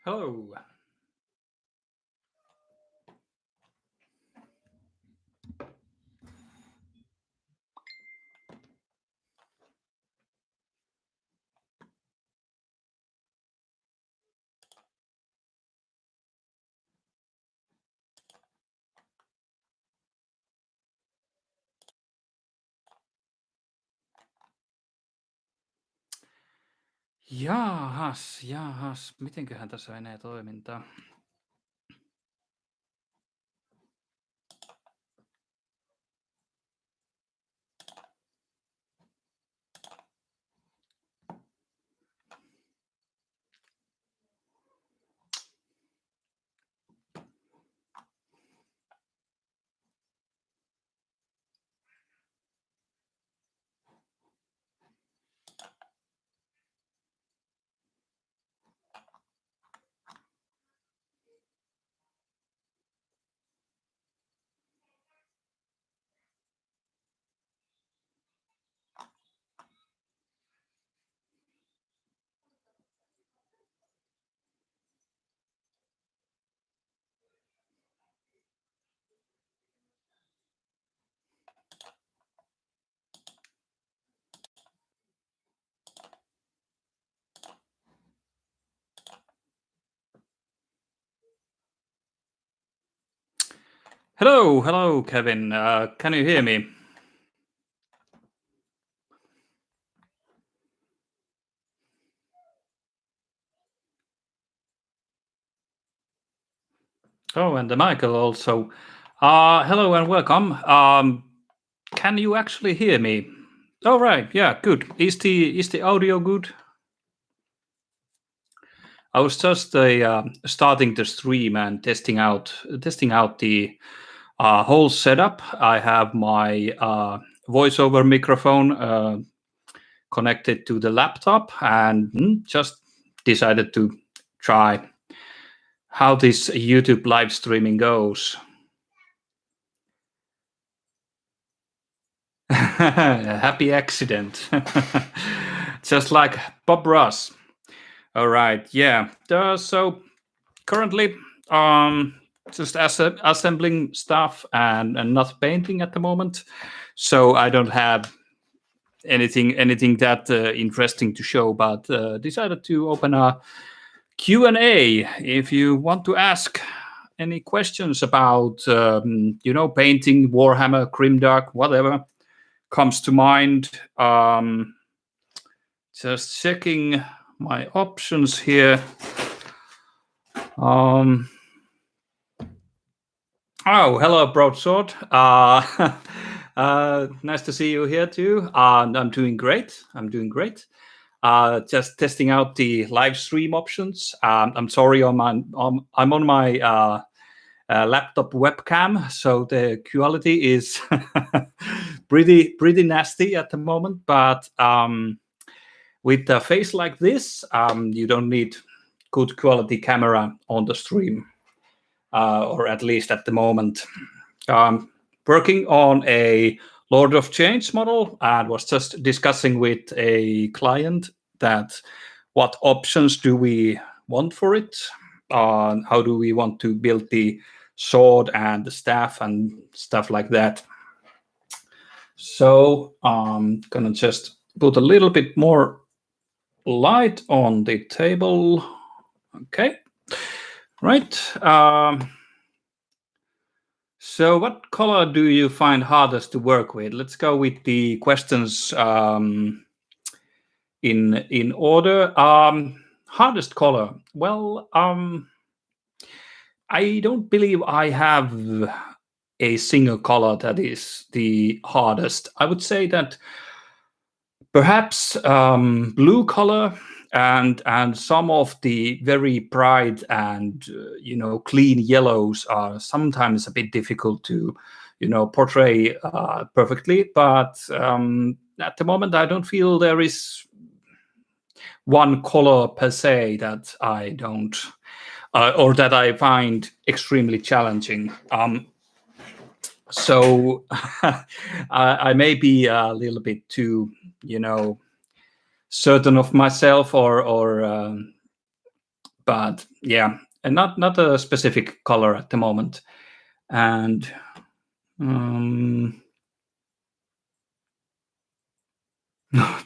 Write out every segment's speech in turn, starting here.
Hello. Jaahas. Mitenköhän tässä menee toimintaa? Hello, Kevin. Can you hear me? Oh, and Michael also. Hello and welcome. Can you actually hear me? All right. Yeah, good. Is the audio good? I was just starting the stream and testing out the whole setup. I have my voiceover microphone connected to the laptop and just decided to try how this YouTube live streaming goes. Happy accident. Just like Bob Ross. All right, yeah. So currently just assembling stuff and not painting at the moment. So I don't have anything that interesting to show, but decided to open a Q&A if you want to ask any questions about painting, Warhammer, grimdark, whatever comes to mind. Just checking my options here. Oh, hello, Broadsword. Nice to see you here too. I'm doing great. Just testing out the live stream options. I'm sorry, I'm on my laptop webcam, so the quality is pretty nasty at the moment. But with a face like this, you don't need good quality camera on the stream, or at least at the moment. Working on a Lord of Change model and was just discussing with a client that what options do we want for it? How do we want to build the sword and the staff and stuff like that? So I'm gonna just put a little bit more light on the table. Okay, right. So what color do you find hardest to work with? Let's go with the questions in order. Hardest color. Well, I don't believe I have a single color that is the hardest. I would say that perhaps blue color and some of the very bright and clean yellows are sometimes a bit difficult to portray perfectly. But at the moment, I don't feel there is one color per se that I don't or that I find extremely challenging. So I may be a little bit too, certain of myself, or but yeah, and not a specific color at the moment. And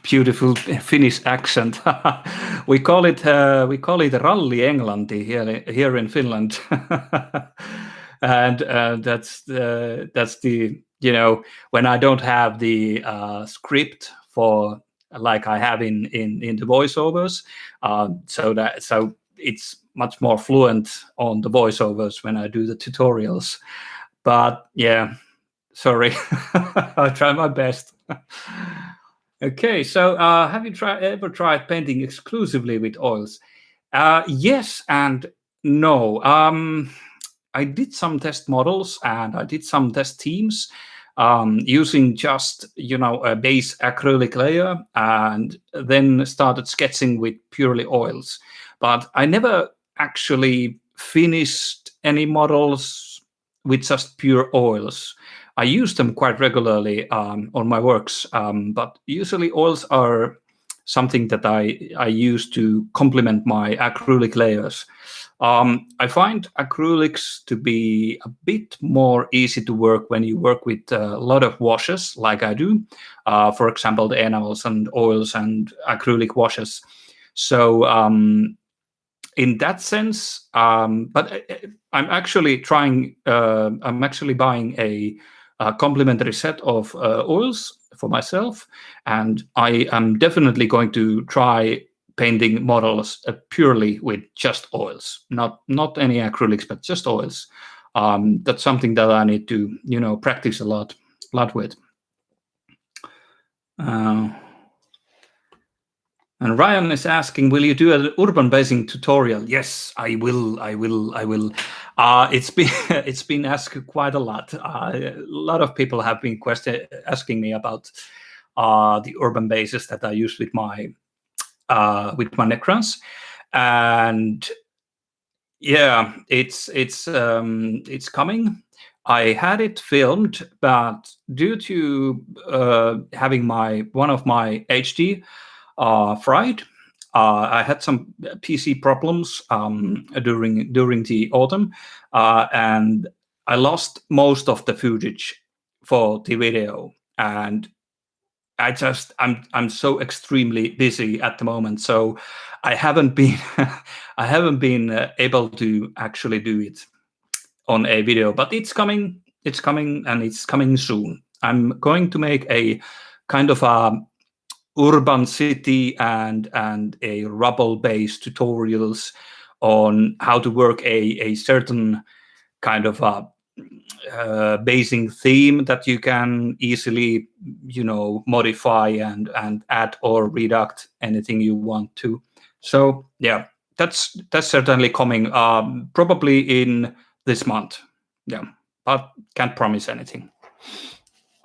beautiful Finnish accent. we call it Rally Englanti here in Finland, and that's the when I don't have the script for like I have in the voiceovers, so it's much more fluent on the voiceovers when I do the tutorials. But yeah, sorry, I try my best. Okay, so have you ever tried painting exclusively with oils? Yes and no. I did some test models and I did some test teams using just a base acrylic layer, and then started sketching with purely oils. But I never actually finished any models with just pure oils. I use them quite regularly on my works, but usually oils are something that I use to complement my acrylic layers. I find acrylics to be a bit more easy to work when you work with a lot of washes, like I do. For example, the enamels and oils and acrylic washes. So in that sense, but I'm actually trying. I'm actually buying a complementary set of oils for myself, and I am definitely going to try painting models purely with just oils, not any acrylics, but just oils. That's something that I need to practice a lot with. And Ryan is asking, will you do an urban basing tutorial? Yes, I will. It's been it's been asked quite a lot. A lot of people have been asking me about the urban bases that I use with my Necrons, and yeah, it's coming. I had it filmed, but due to having one of my HD fried. I had some PC problems during the autumn, and I lost most of the footage for the video. And I'm so extremely busy at the moment, so I haven't been able to actually do it on a video. But it's coming, and it's coming soon. I'm going to make a kind of a urban city and a rubble-based tutorials on how to work a certain kind of basing theme that you can easily modify and add or reduct anything you want to. So yeah, that's certainly coming probably in this month. Yeah, but can't promise anything.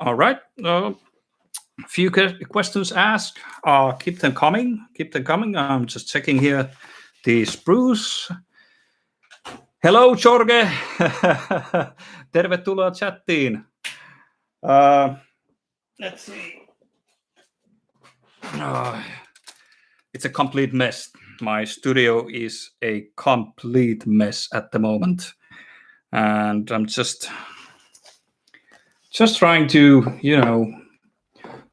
All right. Few questions asked. Keep them coming. I'm just checking here the spruce. Hello, Jorge. Tervetuloa chattiin. Let's see. It's a complete mess. My studio is a complete mess at the moment, and I'm just trying to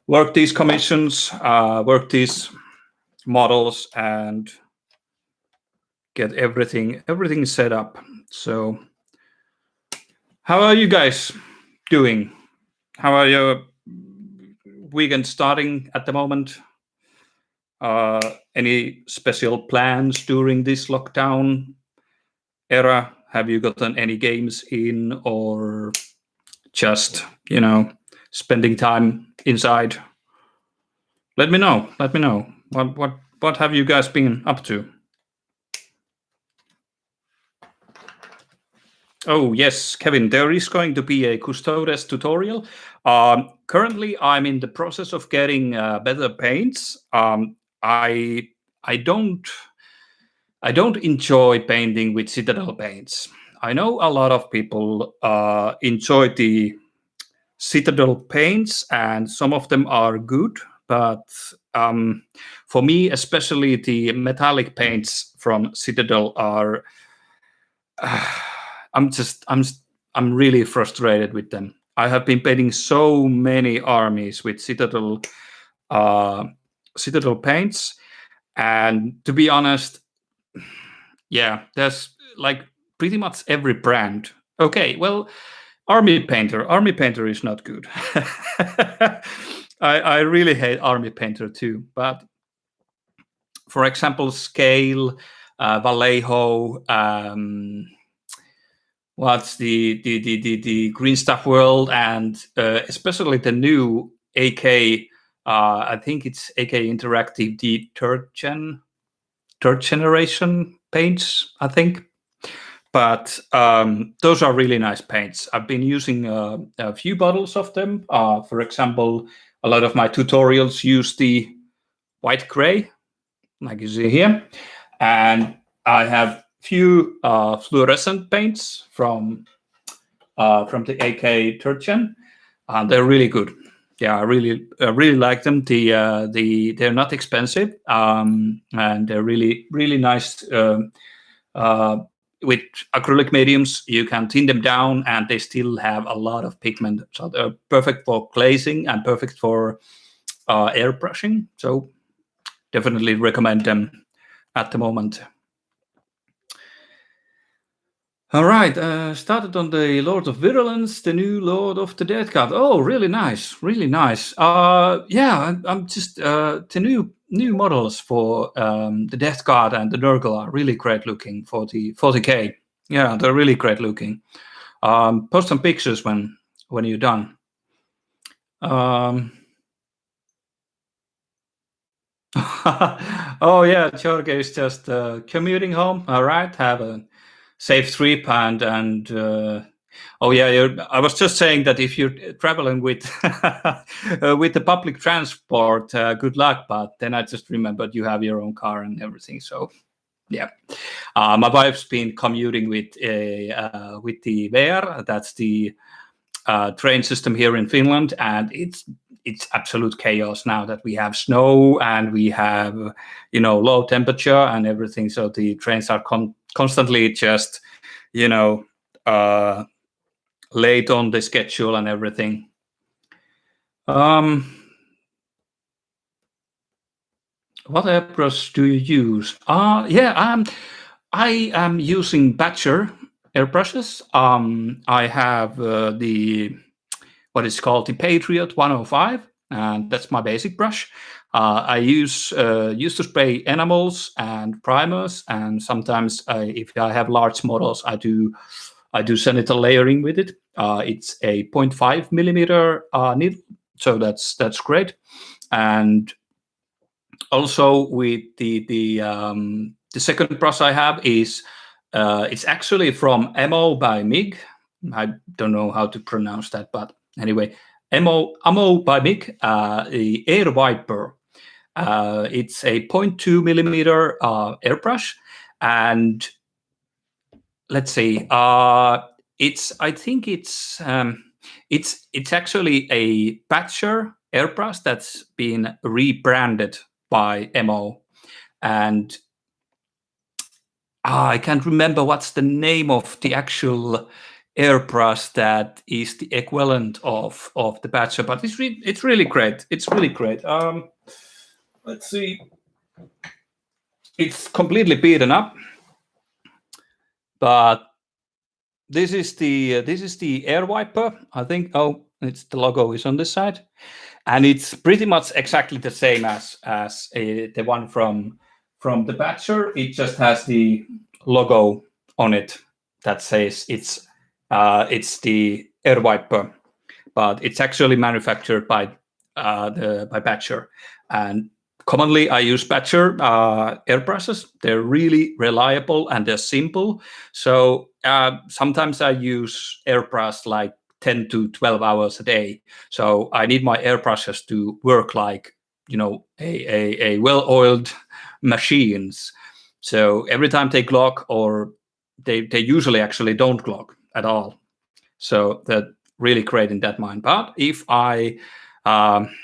work these commissions, work these models, and get everything set up. So how are you guys doing? How are your weekend starting at the moment? Any special plans during this lockdown era? Have you gotten any games in, or just spending time inside? Let me know. What have you guys been up to? Oh, yes, Kevin, there is going to be a Custodes tutorial. Currently, I'm in the process of getting better paints. I don't enjoy painting with Citadel paints. I know a lot of people enjoy the Citadel paints, and some of them are good. but for me, especially the metallic paints from Citadel are. I'm really frustrated with them. I have been painting so many armies with Citadel Citadel paints, and to be honest, yeah, there's like pretty much every brand. Okay, well, Army Painter is not good. I really hate Army Painter too. But for example, Scale, Vallejo, what's the Green Stuff World, and especially the new AK. I think it's AK Interactive, the third generation paints, I think. But those are really nice paints. I've been using a few bottles of them. For example, a lot of my tutorials use the white gray, like you see here, and I have few fluorescent paints from the AK third gen. They're really good. Yeah, I really like them. They're not expensive, and they're really nice. With acrylic mediums, you can thin them down, and they still have a lot of pigment. So they're perfect for glazing and perfect for airbrushing. So definitely recommend them at the moment. All right, started on the Lord of Virulence, the new Lord of the Death Guard. Oh, really nice, really nice. Yeah, I'm just the new models for the Death Guard and the Nurgle are really great looking for the 40K. Yeah, they're really great looking. Post some pictures when you're done. Oh yeah, Jorge is just commuting home. All right, have a safe trip and oh yeah, I was just saying that if you're traveling with with the public transport, good luck. But then I just remembered you have your own car and everything. So yeah, my wife's been commuting with the VER. That's the train system here in Finland, and it's absolute chaos now that we have snow and we have low temperature and everything. So the trains are constantly just late on the schedule and everything. What airbrush do you use? Yeah, I am using Badger airbrushes. I have what is called the Patriot 105, and that's my basic brush. I used to spray enamels and primers, and sometimes if I have large models, I do zenithal layering with it. It's a 0.5 millimeter needle, so that's great. And also with the second brush I have is it's actually from Ammo by MIG. I don't know how to pronounce that, but anyway, Ammo by MIG, the Air Viper. It's a 0.2 millimeter airbrush, and let's see. I think it's actually a Badger airbrush that's been rebranded by MO, and I can't remember what's the name of the actual airbrush that is the equivalent of the Badger, but it's really great. It's really great. Let's see. It's completely beaten up, but this is the Air Viper. I think. Oh, it's the logo is on this side, and it's pretty much exactly the same as the one from the Badger. It just has the logo on it that says it's the Air Viper, but it's actually manufactured by Badger. And commonly, I use Badger airbrushes. They're really reliable and they're simple. So sometimes I use airbrush like 10 to 12 hours a day. So I need my airbrushes to work like a well-oiled machines. So every time they clog, or they usually actually don't clog at all. So they're really great in that mind. But if I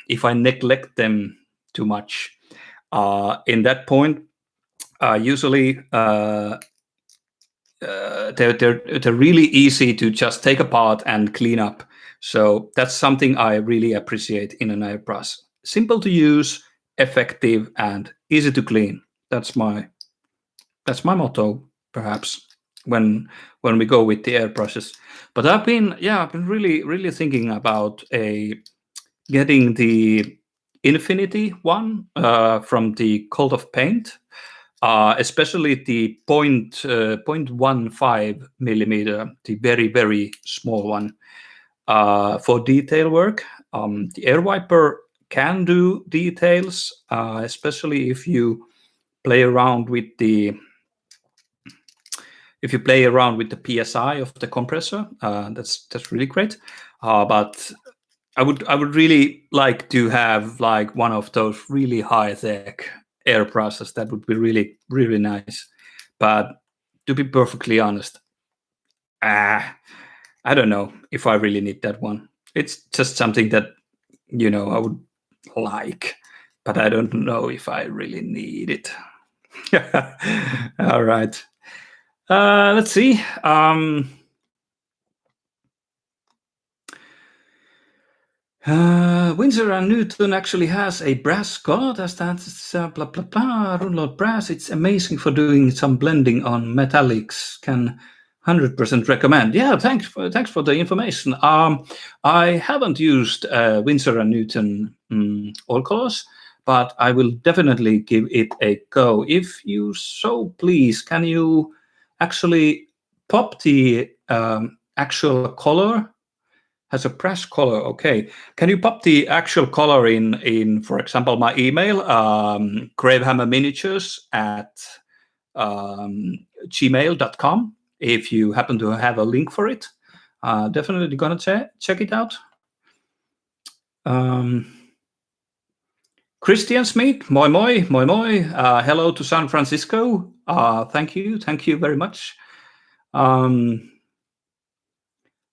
if I neglect them too much. In that point, usually they're really easy to just take apart and clean up. So that's something I really appreciate in an airbrush. Simple to use, effective, and easy to clean. That's my motto, perhaps, when we go with the airbrushes. But I've been really thinking about getting the Infinity one from the Cult of Paint. Especially the 0.15 millimeter, the very small one, for detail work. The air wiper can do details, especially if you play around with the PSI of the compressor. That's really great. But I would really like to have like one of those really high tech airbrushes. That would be really nice. But to be perfectly honest, I don't know if I really need that one. It's just something that I would like, but I don't know if I really need it. All right. Let's see. Winsor and Newton actually has a brass color. That's blah blah blah. Runelord brass. It's amazing for doing some blending on metallics. Can 100% recommend. Yeah, thanks for the information. I haven't used Winsor and Newton all colors, but I will definitely give it a go. If you so please, can you actually pop the actual color? Has a press color. Okay. Can you pop the actual color in for example, my email, Gravehammer Miniatures at gmail.com, if you happen to have a link for it? Definitely gonna check it out. Christian Smith, moi moi, moi moi. Hello to San Francisco. Thank you very much.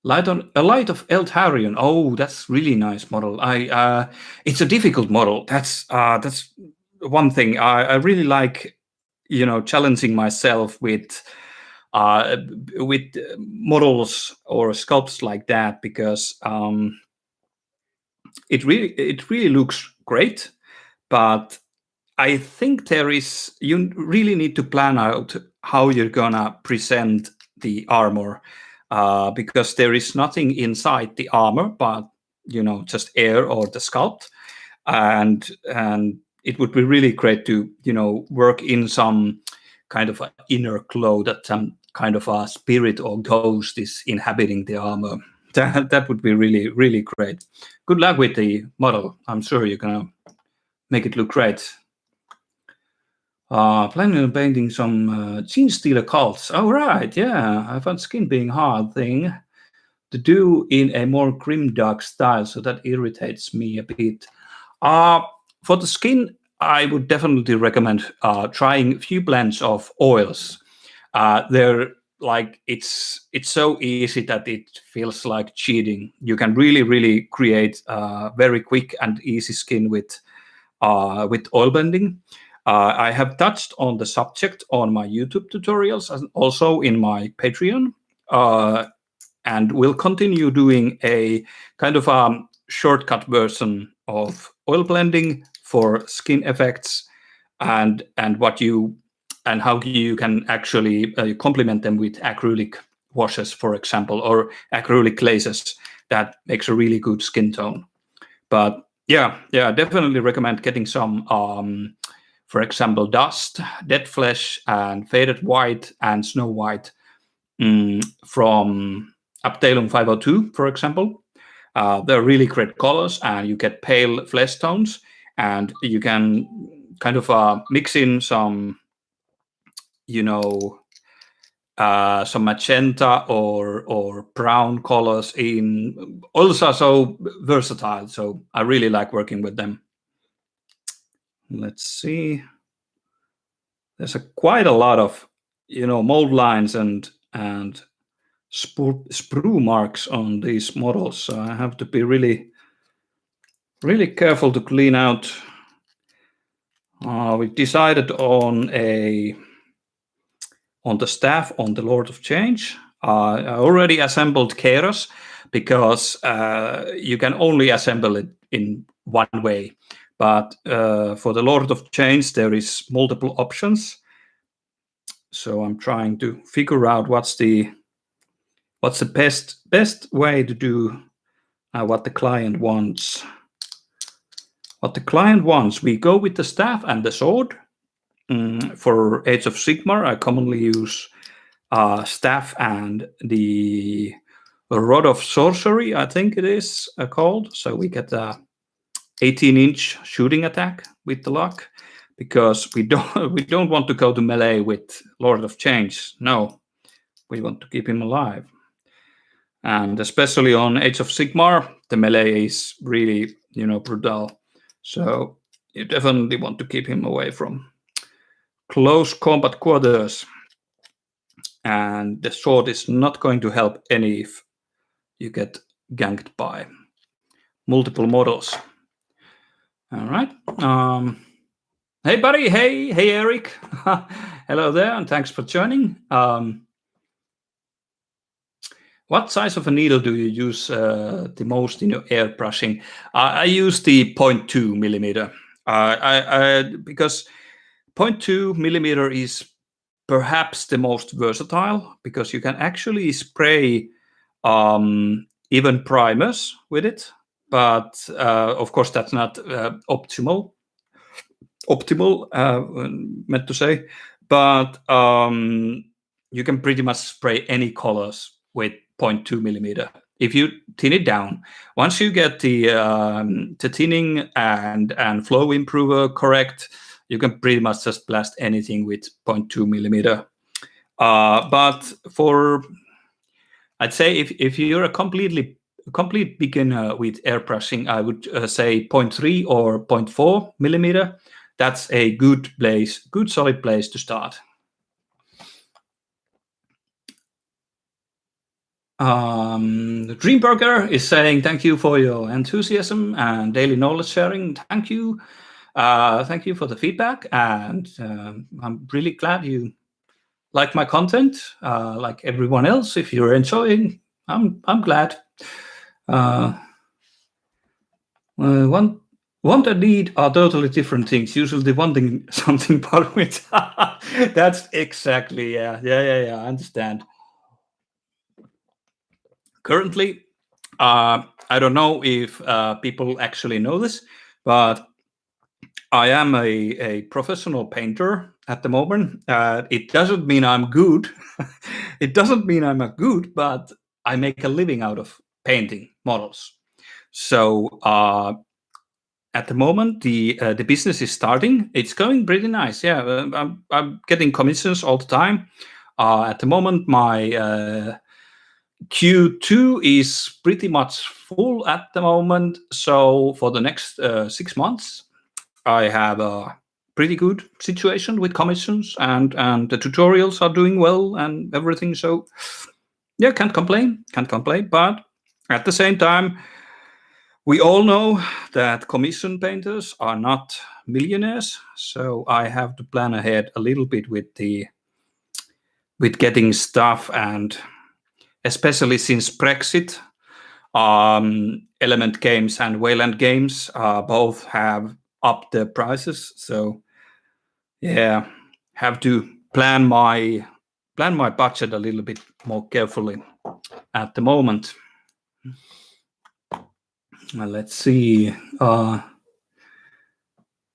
Light of Eltarion. Oh, that's really nice model. It's a difficult model. That's one thing. I really like, challenging myself with models or sculpts like that, because it really looks great, but I think you really need to plan out how you're gonna present the armor, because there is nothing inside the armor but just air or the sculpt, and it would be really great to work in some kind of an inner glow, that some kind of a spirit or ghost is inhabiting the armor. That would be really great. Good luck with the model. I'm sure you're gonna make it look great. Planning on painting some Gene Stealer cults. Oh, right, yeah. I found skin being hard thing to do in a more grimdark style, so that irritates me a bit. For the skin, I would definitely recommend trying a few blends of oils. They're like, it's so easy that it feels like cheating. You can really create very quick and easy skin with oil blending. I have touched on the subject on my YouTube tutorials and also in my Patreon, and will continue doing a kind of a shortcut version of oil blending for skin effects, and how you can actually complement them with acrylic washes, for example, or acrylic glazes that makes a really good skin tone. But yeah, definitely recommend getting some for example, dust, dead flesh, and faded white and snow white from Abteilung 502, for example. They're really great colors, and you get pale flesh tones, and you can kind of mix in some, some magenta or brown colors in. Oils are so versatile, so I really like working with them. Let's see. There's quite a lot of mold lines and sprue marks on these models, so I have to be really really careful to clean out. We decided on the staff on the Lord of Change. I already assembled Keros because you can only assemble it in one way. But for the Lord of Change, there is multiple options. So I'm trying to figure out what's the best way to do what the client wants. What the client wants, we go with the staff and the sword. For Age of Sigmar, I commonly use staff and the Rod of Sorcery, I think it is called. So we get a 18-inch shooting attack with the lock, because we don't want to go to melee with Lord of Change. No, we want to keep him alive. And especially on Age of Sigmar, the melee is really, brutal. So you definitely want to keep him away from close combat quarters. And the sword is not going to help any if you get ganked by multiple models. All right. Hey, buddy. Hey, Eric. Hello there, and thanks for joining. What size of a needle do you use the most in your airbrushing? I use the 0.2 millimeter. Because 0.2 millimeter is perhaps the most versatile, because you can actually spray even primers with it. But of course, that's not optimal, meant to say. But you can pretty much spray any colors with 0.2 millimeter. If you thin it down, once you get the thinning and flow improver correct, you can pretty much just blast anything with 0.2 millimeter. But I'd say if you're a complete beginner with airbrushing, I would say 0.3 or 0.4 millimeter. That's a good solid place to start. Dreamburger is saying thank you for your enthusiasm and daily knowledge sharing. Thank you for the feedback, and I'm really glad you like my content. Like everyone else, if you're enjoying, I'm glad. Want and need are totally different things. Usually wanting something part with. That's exactly, yeah. I understand. Currently, I don't know if people actually know this, but I am a professional painter at the moment. It doesn't mean I'm good. It doesn't mean I'm a good, but I make a living out of painting models. So at the moment, the business is starting. It's going pretty nice. Yeah, I'm getting commissions all the time. At the moment, my Q2 is pretty much full at the moment. So for the next 6 months, I have a pretty good situation with commissions, and the tutorials are doing well and everything. So yeah, can't complain. But at the same time, we all know that commission painters are not millionaires. So I have to plan ahead a little bit with getting stuff, and especially since Brexit, Element Games and Wayland Games both have upped their prices. So yeah, have to plan my budget a little bit more carefully at the moment. Let's see.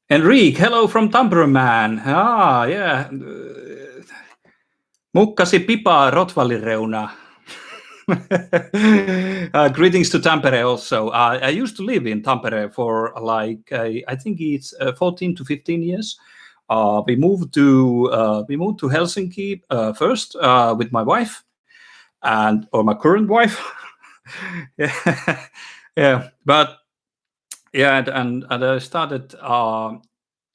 Enrique, hello from Tampere, man. Yeah. Mukkasi pipa Rottwallin reuna. Greetings to Tampere also. I used to live in Tampere for I think it's 14 to 15 years. We moved to Helsinki first with my wife, or my current wife. yeah. But yeah, and I started. I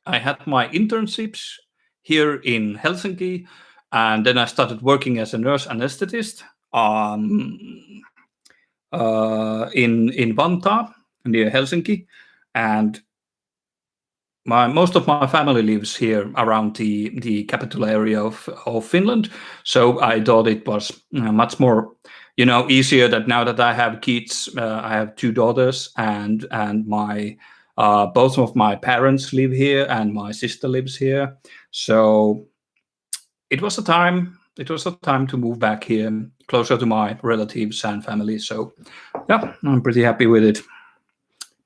had my internships here in Helsinki, and then I started working as a nurse anesthetist in Vantaa near Helsinki, and most of my family lives here around the capital area of Finland. So I thought it was much more, easier that now that I have kids. I have two daughters, and my both of my parents live here, and my sister lives here. So it was a time. It was a time to move back here, closer to my relatives and family. So yeah, I'm pretty happy with it.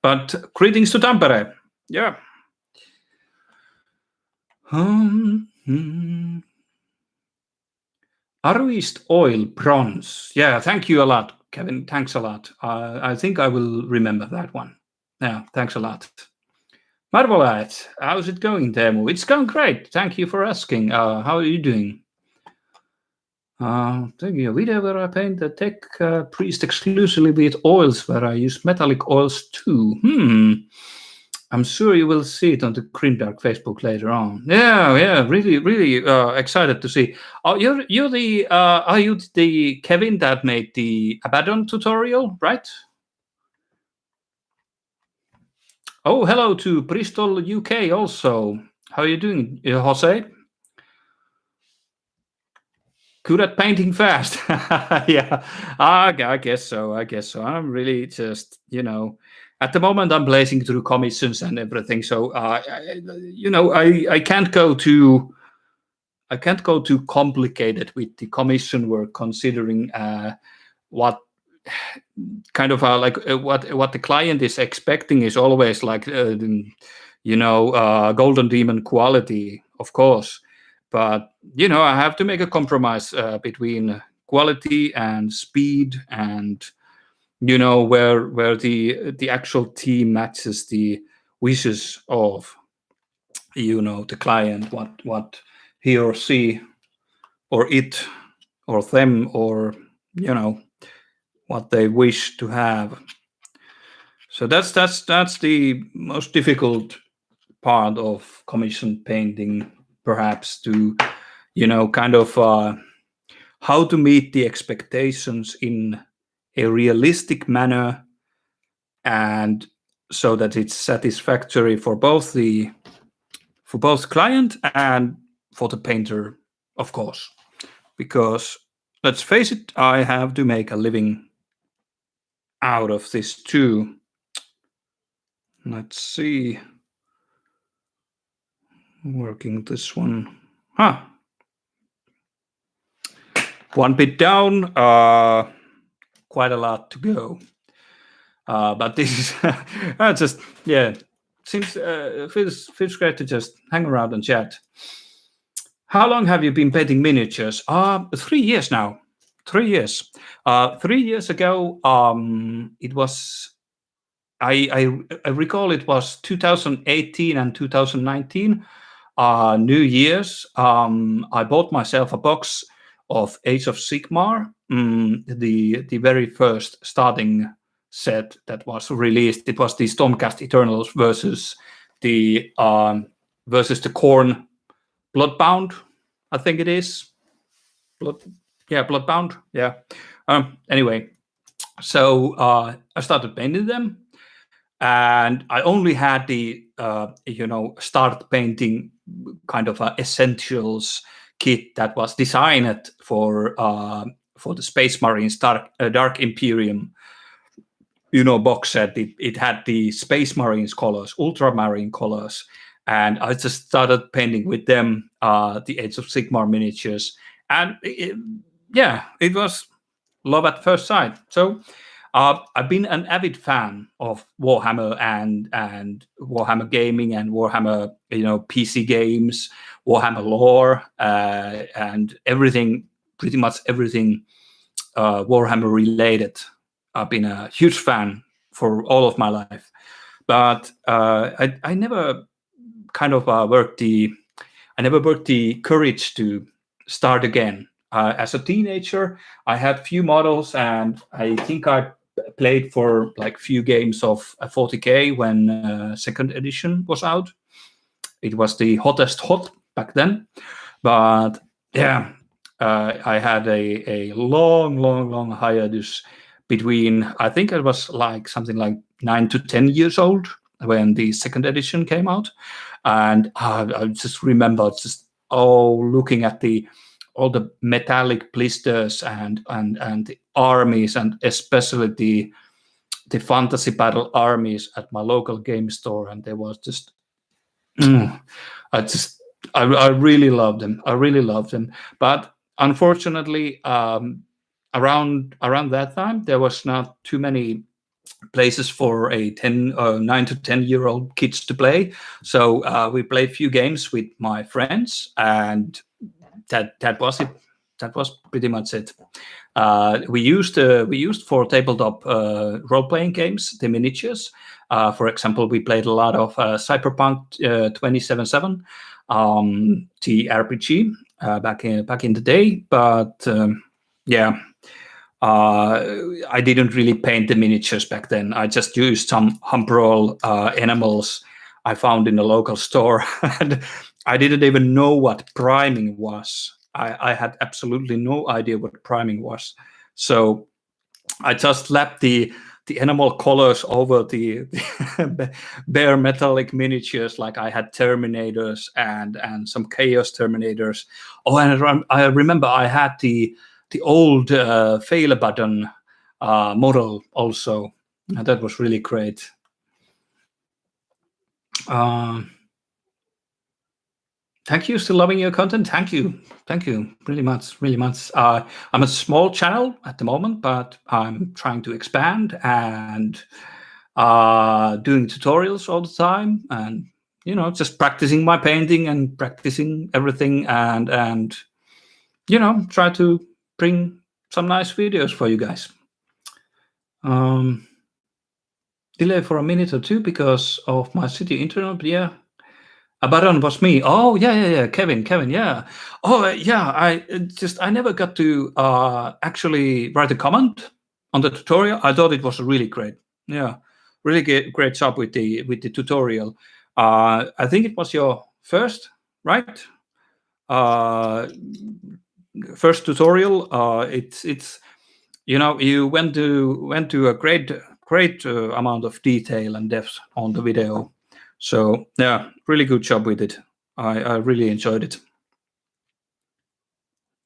But greetings to Tampere. Yeah. Aruist oil bronze. Yeah, thank you a lot, Kevin. Thanks a lot. I think I will remember that one. Yeah, thanks a lot. Marvolat, how's it going, Teemu? It's going great. Thank you for asking. How are you doing? Taking a video where I paint the tech priest exclusively with oils, where I use metallic oils too. I'm sure you will see it on the Grimdark Facebook later on. Yeah, really excited to see. Oh, you're the are you the Kevin that made the Abaddon tutorial, right? Oh, hello to Bristol, UK also. How are you doing, Jose? Good at painting fast. Yeah, I guess so. I'm really just, at the moment I'm blazing through commissions and everything. So, I can't go too complicated with the commission work, considering what kind of what the client is expecting is always like golden demon quality, of course. But I have to make a compromise between quality and speed, and where the actual team matches the wishes of the client, what he or she or it or them, or what they wish to have. So that's the most difficult part of commission painting, perhaps, to kind of how to meet the expectations in a realistic manner, and so that it's satisfactory for both client and for the painter, of course. Because let's face it, I have to make a living out of this too. Let's see. Working this one. One bit down. Quite a lot to go. But this is just, seems feels great to just hang around and chat. How long have you been painting miniatures? 3 years now. 3 years. 3 years ago, it was. I recall it was 2018 and 2019. New Year's. I bought myself a box of Age of Sigmar, the very first starting set that was released. It was the Stormcast Eternals versus the Khorne Bloodbound, I think it is. Bloodbound. Yeah. Anyway, so I started painting them, and I only had the start painting kind of essentials kit that was designed for the Space Marines Dark Imperium box set. It had the Space Marines colors, Ultramarine colors, and I just started painting with them the Age of Sigmar miniatures, and it was love at first sight. So I've been an avid fan of Warhammer and Warhammer gaming and Warhammer PC games, Warhammer lore, and everything, pretty much everything Warhammer related. I've been a huge fan for all of my life, but I never kind of worked the courage to start again. As a teenager, I had few models, and I think I played for like few games of 40k when second edition was out. It was the hottest hot back then, but I had a long hiatus between. I think I was like something like 9 to 10 years old when the second edition came out, and I just remember looking at all the metallic blisters and the armies, and especially the fantasy battle armies at my local game store, and there was just I really loved them. I really loved them. But unfortunately, around that time, there was not too many places for 9 to 10-year-old kids to play. So we played a few games with my friends, and that was it. That was pretty much it. We used for tabletop role-playing games the miniatures. For example, we played a lot of Cyberpunk 2077, the RPG back in the day. But yeah, I didn't really paint the miniatures back then. I just used some Humbrol animals I found in the local store, and I didn't even know what priming was. I had absolutely no idea what priming was. So I just slapped the animal colors over the bare metallic miniatures, like I had Terminators and some Chaos Terminators. Oh, and I remember I had the old fail button model also. And that was really great. Thank you. Still loving your content. Thank you really much. I'm a small channel at the moment, but I'm trying to expand and doing tutorials all the time, and just practicing my painting and practicing everything, and try to bring some nice videos for you guys. Delay for a minute or two because of my city internet, but yeah. Abaddon was me. Oh, yeah. Kevin, yeah. Oh, yeah. I never got to actually write a comment on the tutorial. I thought it was really great. Yeah, really great job with the tutorial. I think it was your first, right? First tutorial. It's you went to a great amount of detail and depth on the video. So yeah, really good job with it. I really enjoyed it.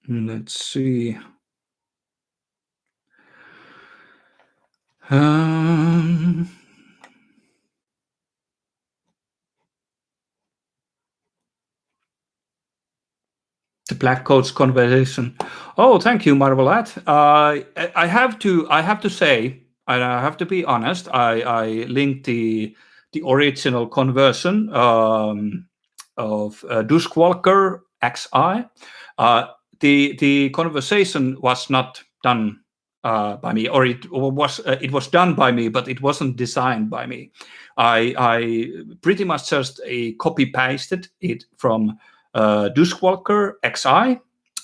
Let's see. The Black Coats conversation. Oh, thank you, Marvelat. I have to say, and I have to be honest. I linked the original conversion of Duskwalker XI. The conversation was not done by me, or it was done by me, but it wasn't designed by me. I pretty much just copy pasted it from Duskwalker XI.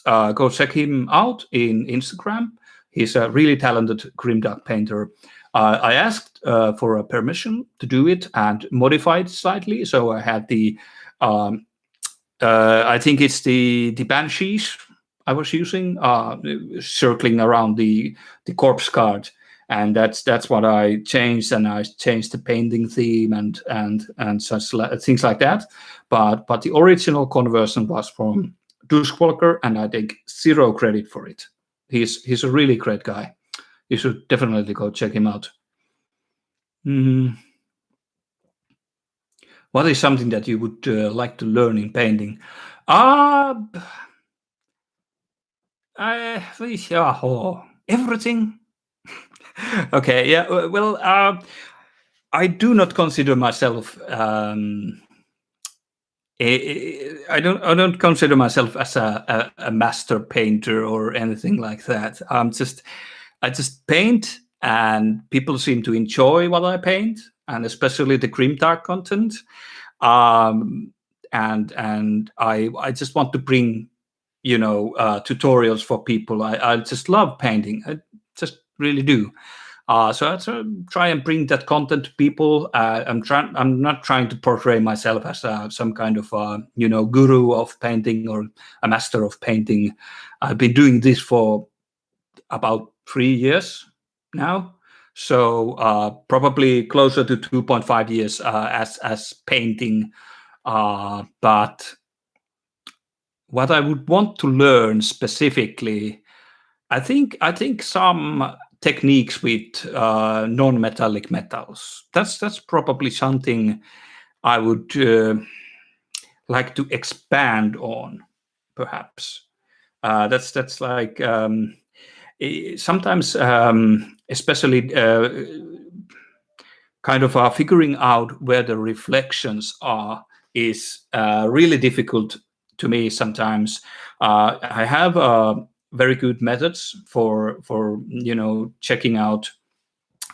Go check him out in Instagram. He's a really talented grimdark painter. I asked for a permission to do it and modify it slightly. So I had the, I think it's the banshees I was using, circling around the corpse card, and that's what I changed. And I changed the painting theme and such things like that. But the original conversion was from Duskwalker, and I take zero credit for it. He's a really great guy. You should definitely go check him out. What is something that you would like to learn in painting? Everything. Okay, yeah. Well, I do not consider myself. I don't consider myself as a master painter or anything like that. I just paint, and people seem to enjoy what I paint, and especially the grimdark content. And I just want to bring tutorials for people. I just love painting. I just really do. So I try and bring that content to people. I'm not trying to portray myself as some kind of guru of painting or a master of painting. I've been doing this for about 3 years now. So probably closer to 2.5 years as painting. But what I would want to learn specifically, I think some techniques with non-metallic metals. That's probably something I would like to expand on, perhaps. That's like sometimes, especially kind of figuring out where the reflections are is really difficult to me sometimes. I have very good methods for checking out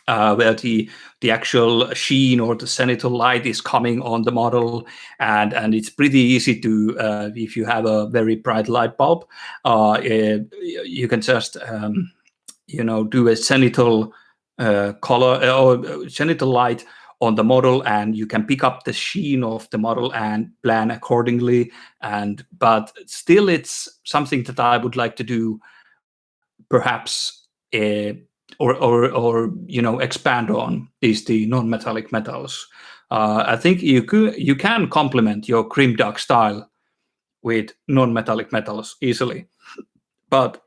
where the actual sheen or the zenithal light is coming on the model, and it's pretty easy to if you have a very bright light bulb, you can just do a zenithal color or zenithal light on the model, and you can pick up the sheen of the model and plan accordingly. But still, it's something that I would like to do, perhaps, or expand on, is the non-metallic metals. I think you can complement your grimdark style with non-metallic metals easily, but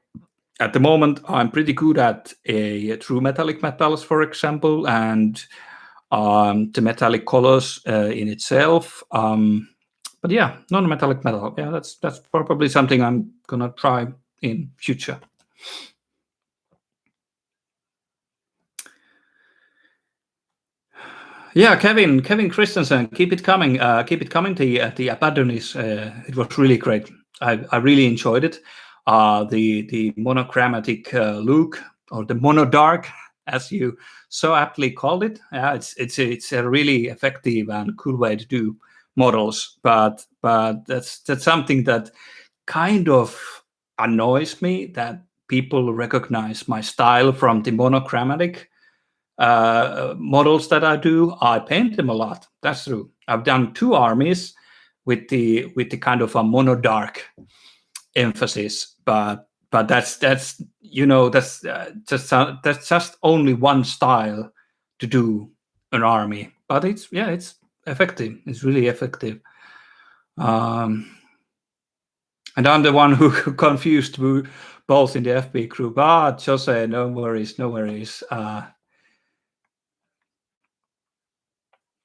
at the moment I'm pretty good at a true metallic metals, for example, and the metallic colors in itself. But yeah, non-metallic metal. Yeah, that's probably something I'm gonna try in future. Yeah, Kevin Christensen, keep it coming. Keep it coming. The Abaddon it was really great. I really enjoyed it. The monochromatic look, or the monodark, as you so aptly called it. Yeah, it's a really effective and cool way to do models. But that's something that kind of annoys me, that people recognize my style from the monochromatic models that I do. I paint them a lot. That's true. I've done 2 armies with the kind of a monodark emphasis, but that's that's just only one style to do an army. But it's effective. It's really effective. And I'm the one who confused both in the FB group. Jose, no worries, no worries.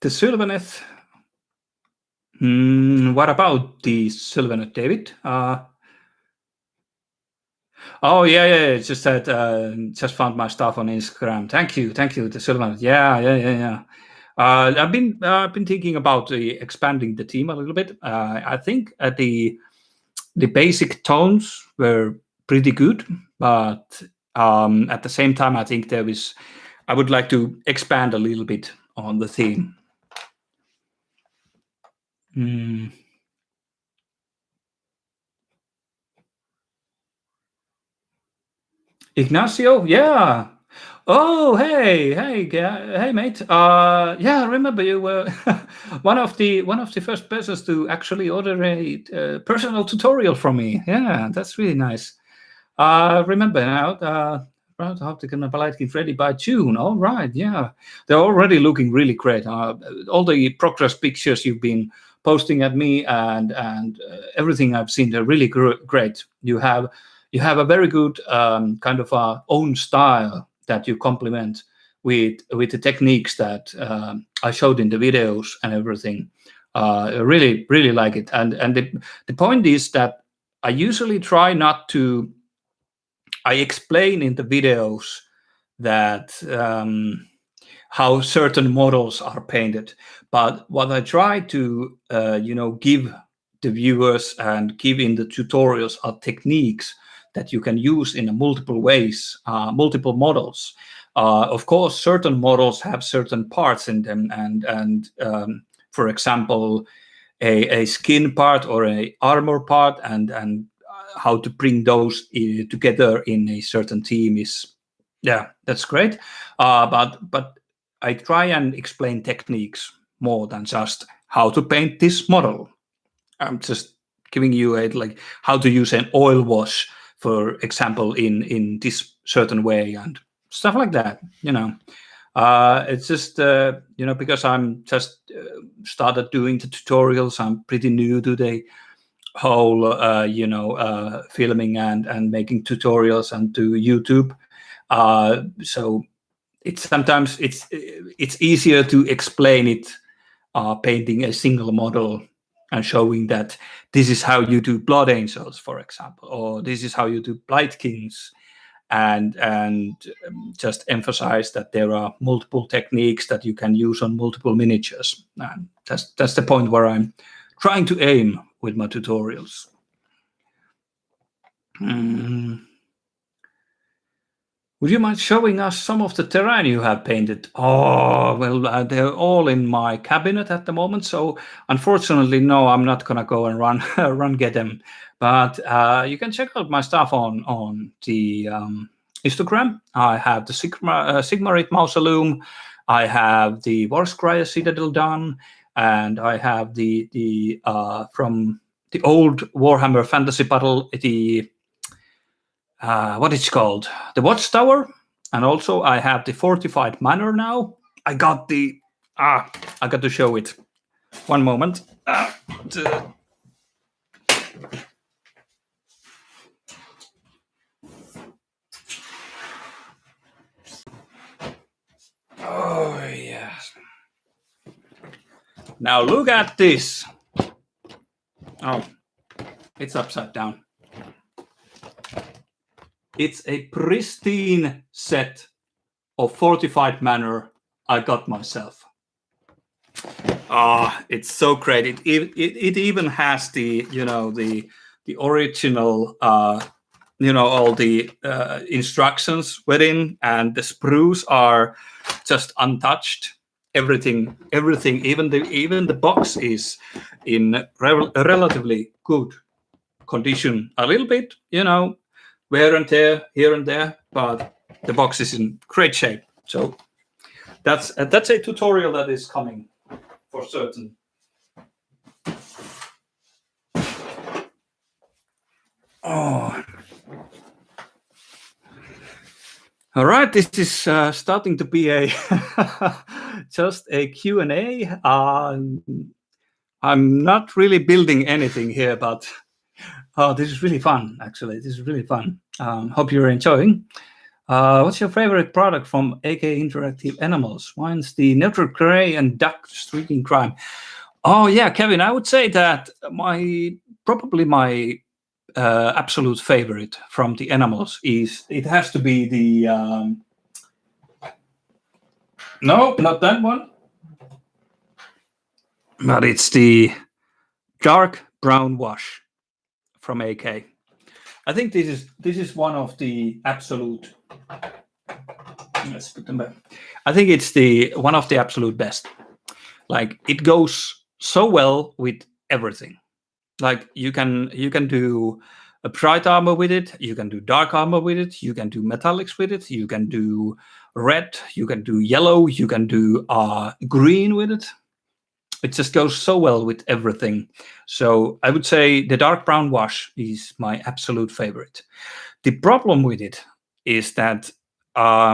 The Sylvaneth. What about the Sylvaneth, David? Oh yeah. It's just that just found my stuff on Instagram. Thank you, the Sylvaneth. Yeah. I've been thinking about expanding the team a little bit. I think the basic tones were pretty good, but at the same time, I think I would like to expand a little bit on the theme. Ignacio, yeah. Oh, hey, mate. Yeah, I remember you were one of the first persons to actually order a personal tutorial from me. Yeah, that's really nice. Remember now. Right, how to get a lighting ready by June. All right, yeah, they're already looking really great. All the progress pictures you've been posting at me, and everything I've seen, they're really great. You have a very good kind of own style that you complement with the techniques that I showed in the videos and everything. I really like it. And the point is that I usually try not to. I explain in the videos that how certain models are painted, but what I try to give the viewers and give in the tutorials are techniques that you can use in multiple ways, multiple models. Of course, certain models have certain parts in them, and for example, a skin part or a armor part, and how to bring those together in a certain team is, yeah, that's great. But I try and explain techniques more than just how to paint this model. I'm just giving you like how to use an oil wash, for example, in this certain way, and stuff like that. It's just because I'm just started doing the tutorials. I'm pretty new to the whole filming and making tutorials and to YouTube. So it's sometimes it's easier to explain it painting a single model and showing that this is how you do Blood Angels, for example, or this is how you do Blight Kings, and just emphasize that there are multiple techniques that you can use on multiple miniatures. And that's the point where I'm trying to aim with my tutorials. Would you mind showing us some of the terrain you have painted? Oh, well, they're all in my cabinet at the moment. So unfortunately, no, I'm not going to go and run get them. But you can check out my stuff on the Instagram. I have the Sigmarite Mausoleum. I have the Warskaya Citadel done. And I have the from the old Warhammer Fantasy Battle, the what it's called, the Watchtower, and also I have the Fortified Manor now. I got to show it. One moment. Oh yes. Now look at this. Oh, it's upside down. It's a pristine set of Fortified Manor I got myself. It's so great. It even has the original all the instructions within, and the sprues are just untouched. Everything, even the box is in relatively good condition. A little bit, wear and tear here and there, but the box is in great shape. So that's a tutorial that is coming for certain. Oh, all right. This is starting to be a just a Q&A. I'm not really building anything here, but this is really fun. Actually, this is really fun. Hope you're enjoying. What's your favorite product from AK Interactive Animals? Mine's the Neutral Gray and Duck Streaking Crime. Oh yeah, Kevin, I would say that probably my absolute favorite from the Animals it has to be the no, not that one, but it's the dark brown wash from AK. I think this is one of the absolute. Let's put them back. I think it's one of the absolute best. Like, it goes so well with everything. Like, you can do a bright armor with it. You can do dark armor with it. You can do metallics with it. You can do red. You can do yellow. You can do green with it. It just goes so well with everything. So I would say the dark brown wash is my absolute favorite. The problem with it is that how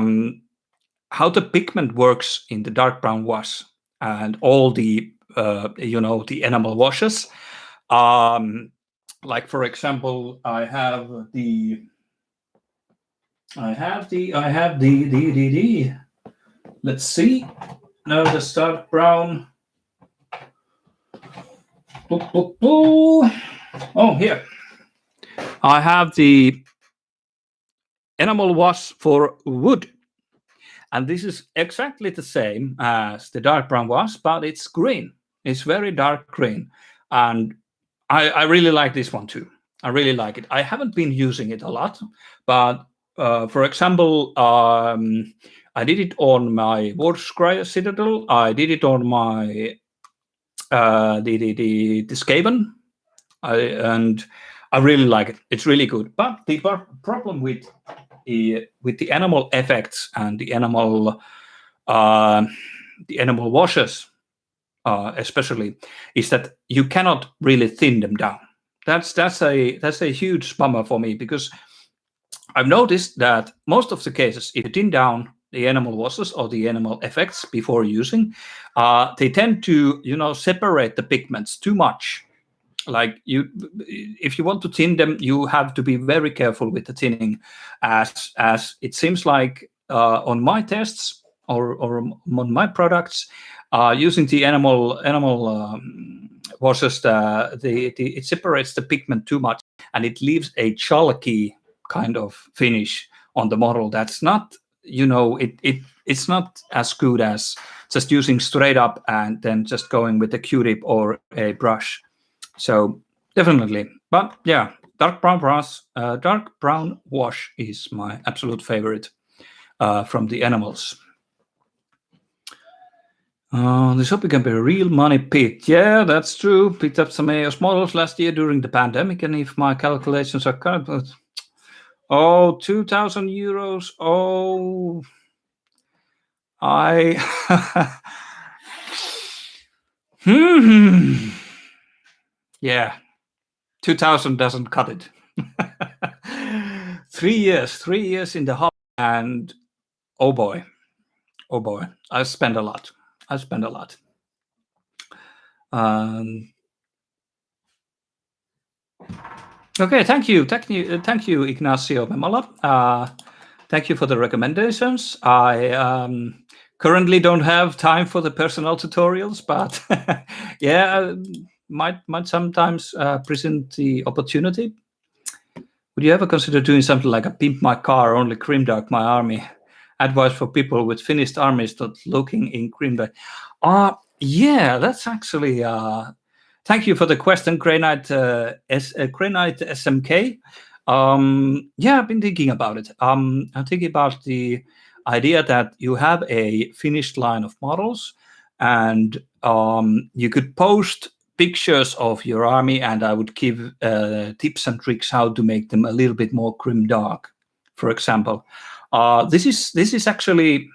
the pigment works in the dark brown wash and all the the animal washes. Like, for example, I have the let's see. No, the dark brown. Oh, here. I have the animal wash for wood. And this is exactly the same as the dark brown wash, but it's green. It's very dark green. And I really like this one too. I really like it. I haven't been using it a lot, but for example, I did it on my Warskaya Citadel. I did it on my the Skaven, and I really like it. It's really good. But the problem with the animal effects and the animal washes, especially, is that you cannot really thin them down. That's a huge bummer for me, because I've noticed that most of the cases, if you thin down the enamel washes or the enamel effects before using, they tend to, separate the pigments too much. Like if you want to thin them, you have to be very careful with the thinning, as it seems like on my tests or on my products, using the enamel washes, it separates the pigment too much, and it leaves a chalky kind of finish on the model. That's not, it's not as good as just using straight up and then just going with a Q-tip or a brush. So definitely, but yeah, dark brown wash is my absolute favorite from the animals. This hobby can be a real money pit. Yeah, that's true. Picked up some AOS models last year during the pandemic, and if my calculations are correct, 2,000 euros. Oh, I. Yeah, 2,000 doesn't cut it. 3 years in the hobby, and oh boy, I spent a lot. Okay, thank you, Ignacio Memola. Thank you for the recommendations. I currently don't have time for the personal tutorials, but yeah, might sometimes present the opportunity. Would you ever consider doing something like a pimp my car, only grimdark my army? Advice for people with finished armies not looking in grimdark. Yeah, that's actually. Thank you for the question, Granite SMK. Yeah, I've been thinking about it. I'm thinking about the idea that you have a finished line of models, and you could post pictures of your army, and I would give tips and tricks how to make them a little bit more grimdark. For example, this is actually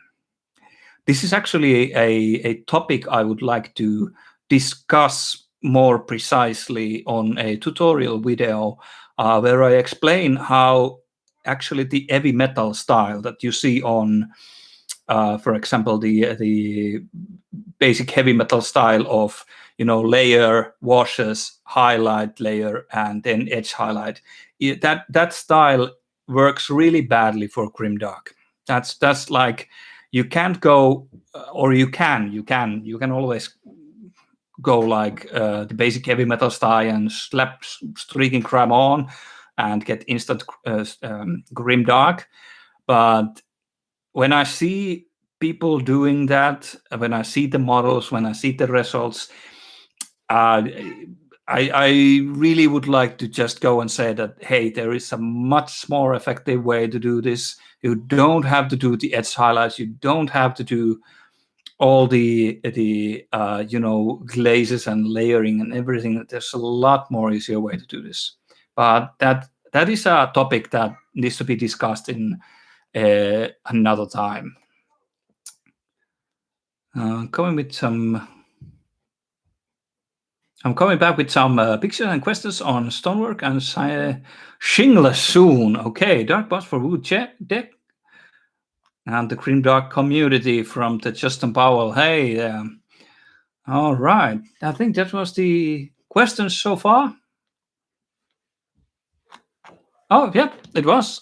a topic I would like to discuss more precisely on a tutorial video where I explain how actually the heavy metal style that you see on, for example, the basic heavy metal style of layer, washes, highlight layer, and then edge highlight. That style works really badly for grimdark. That's like you can't go, or you can always go like the basic heavy metal style and slap streaking crime on and get instant grimdark. But when I see people doing that, when I see the models, when I see the results, I really would like to just go and say that, hey, there is a much more effective way to do this. You don't have to do the edge highlights. You don't have to do all the glazes and layering and everything. There's a lot more easier way to do this. But that is a topic that needs to be discussed in another time. I'm coming back with some pictures and questions on stonework and shingless soon. Okay, dark boss for wood deck. And the grimdark community from the Justin Powell. Hey, all right. I think that was the questions so far. Oh, yep, it was.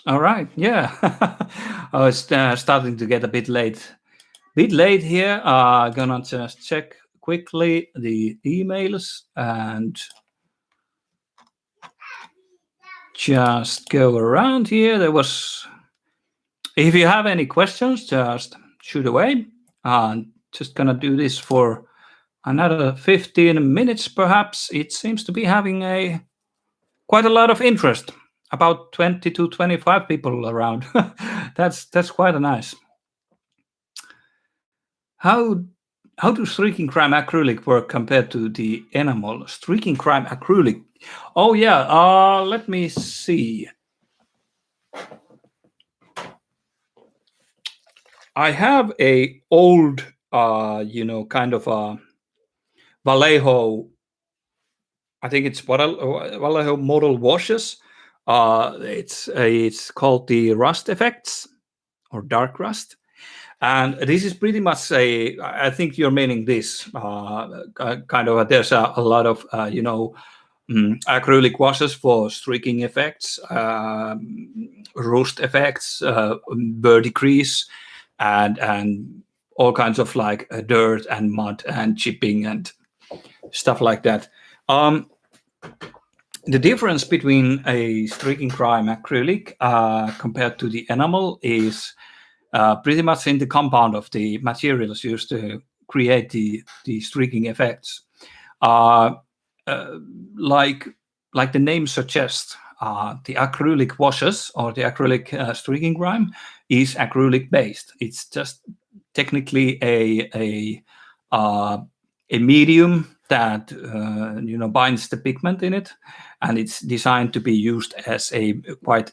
All right, yeah. Oh, it's starting to get a bit late. Here. Gonna just check quickly the emails and just go around here. If you have any questions, just shoot away. Just gonna do this for another 15 minutes, perhaps. It seems to be having quite a lot of interest. About 20 to 25 people around. That's quite nice. How do streaking crime acrylic work compared to the enamel? Streaking crime acrylic. Oh yeah. Let me see. I have a old, kind of a Vallejo. I think it's Vallejo model washes. It's called the rust effects or dark rust, and this is pretty much a. I think you're meaning this kind of. There's a lot of acrylic washes for streaking effects, rust effects, verdigris, and all kinds of like dirt and mud and chipping and stuff like that. The difference between a streaking grime acrylic compared to the enamel is pretty much in the compound of the materials used to create the streaking effects. Uh, like the name suggests, the acrylic washes or the acrylic streaking grime is acrylic based. It's just technically a medium that binds the pigment in it, and it's designed to be used as a quite